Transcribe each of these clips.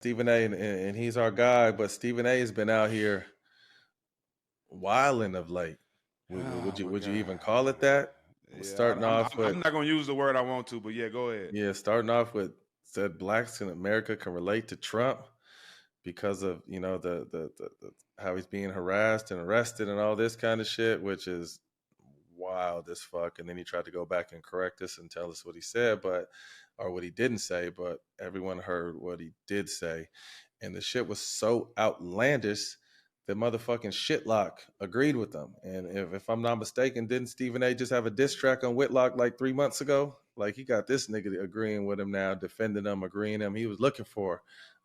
Stephen A. And he's our guy, but Stephen A. has been out here wilding of late. Oh my Would you God. even call it that? Yeah, Starting off with I'm not gonna use the word I want to, but yeah, go ahead. yeah, starting off with said blacks in America can relate to Trump because of the how he's being harassed and arrested and all this kind of shit, which is wild as fuck. And then he tried to go back and correct us and tell us what he said, but or what he didn't say, but everyone heard what he did say. And the shit was so outlandish that motherfucking Shitlock agreed with them. And if I'm not mistaken, didn't Stephen A just have a diss track on Whitlock like 3 months ago? Like he got this nigga agreeing with him now, defending him, agreeing him. He was looking for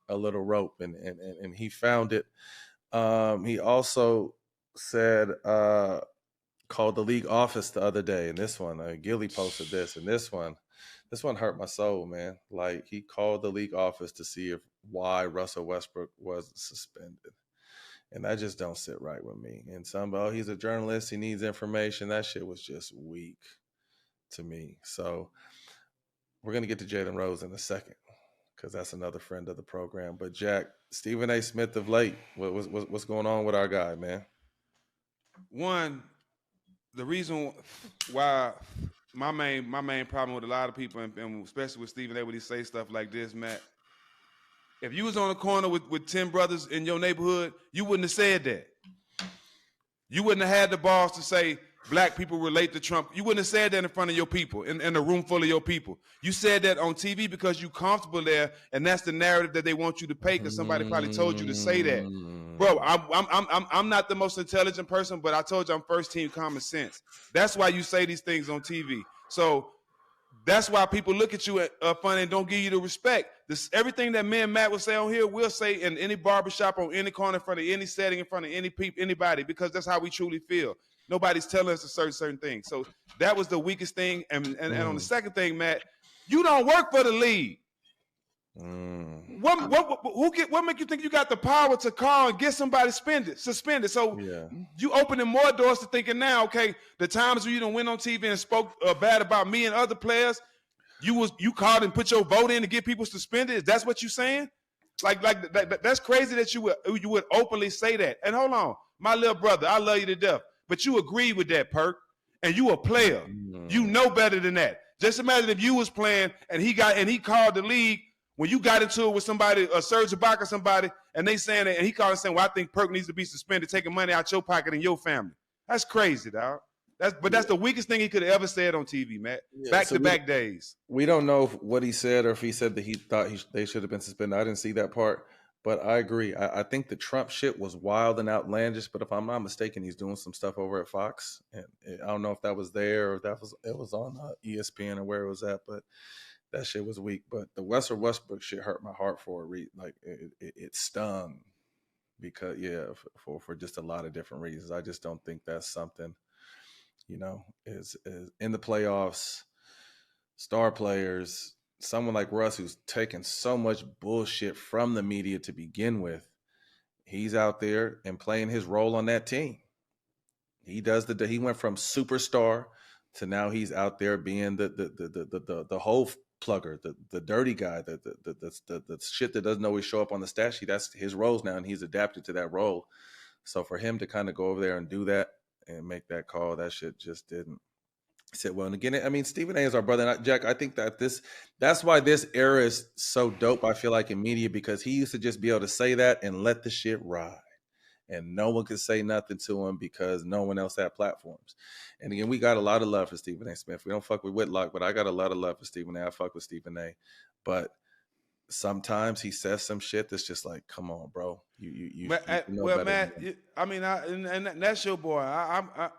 a little rope and he found it. He also said called the league office the other day, and this one Gilly posted this, and this one hurt my soul, man. Like he called the league office to see if why Russell Westbrook wasn't suspended, and that just don't sit right with me. And he's a journalist, he needs information. That shit was just weak to me. So we're gonna get to Jalen Rose in a second because that's another friend of the program. But Jack, Stephen A. Smith of late, what's going on with our guy, man? One, the reason why my main problem with a lot of people, and especially with Stephen A. when he say stuff like this, Matt. If you was on the corner with 10 brothers in your neighborhood, you wouldn't have said that. You wouldn't have had the balls to say black people relate to Trump. You wouldn't have said that in front of your people, in a room full of your people. You said that on TV because you comfortable there, and that's the narrative that they want you to pay because somebody probably told you to say that. Bro, I'm not the most intelligent person, but I told you I'm first team common sense. That's why you say these things on TV. So that's why people look at you funny and don't give you the respect. Everything that me and Matt will say on here, we'll say in any barbershop, on any corner, in front of any setting, in front of anybody, because that's how we truly feel. Nobody's telling us a certain thing. So that was the weakest thing. And on the second thing, Matt, you don't work for the league. What make you think you got the power to call and get somebody suspended? So you opening more doors to thinking now, okay, the times where you done went on TV and spoke bad about me and other players, you called and put your vote in to get people suspended. Is that's what you saying? Like that's crazy that you would openly say that. And hold on, my little brother, I love you to death, but you agree with that, Perk, and you a player. You know better than that. Just imagine if you was playing and he called the league. When you got into it with somebody, Serge Ibaka or somebody, and they saying it, and he called and saying, well, I think Perk needs to be suspended, taking money out your pocket and your family. That's crazy, dog. That's the weakest thing he could have ever said on TV, Matt. Back-to-back days. We don't know what he said or if he said that he thought they should have been suspended. I didn't see that part, but I agree. I think the Trump shit was wild and outlandish, but if I'm not mistaken, he's doing some stuff over at Fox. And I don't know if that was there or if it was on ESPN or where it was at, but that shit was weak. But the Westbrook shit hurt my heart for a reason. Like it stung because for just a lot of different reasons. I just don't think that's something, is in the playoffs, star players, someone like Russ who's taken so much bullshit from the media to begin with. He's out there and playing his role on that team. He went from superstar to now he's out there being the whole plugger, the dirty guy, the shit that doesn't always show up on the stat sheet. That's his roles now, and he's adapted to that role. So for him to kind of go over there and do that and make that call, that shit just didn't sit well. And again, I mean, Stephen A. is our brother. And Jack, I think that's why this era is so dope, I feel like, in media, because he used to just be able to say that and let the shit ride. And no one could say nothing to him because no one else had platforms. And again, we got a lot of love for Stephen A. Smith. We don't fuck with Whitlock, but I got a lot of love for Stephen A. I fuck with Stephen A. But sometimes he says some shit that's just like, come on, bro. You know Matt, and that's your boy. I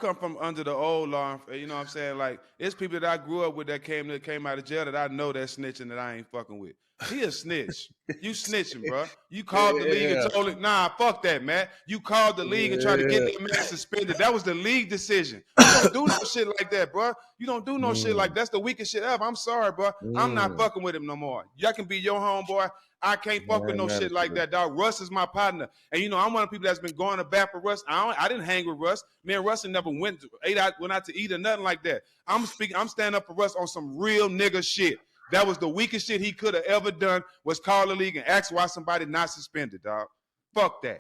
come from under the old law. You know what I'm saying? Like, it's people that I grew up with that came out of jail that I know that snitching that I ain't fucking with. He a snitch. You snitching, bro. You called the league and told it, nah, fuck that, man. You called the league and tried to get that man suspended. That was the league decision. You don't do no shit like that, bro. You don't do no shit like that. That's the weakest shit ever. I'm sorry, bro. I'm not fucking with him no more. Y'all can be your homeboy. I can't fuck with no shit like that, dog. Russ is my partner. And, I'm one of the people that's been going to bat for Russ. I didn't hang with Russ. Me and Russ never went out to eat or nothing like that. I'm standing up for Russ on some real nigga shit. That was the weakest shit he could have ever done, was call the league and ask why somebody not suspended, dog. Fuck that.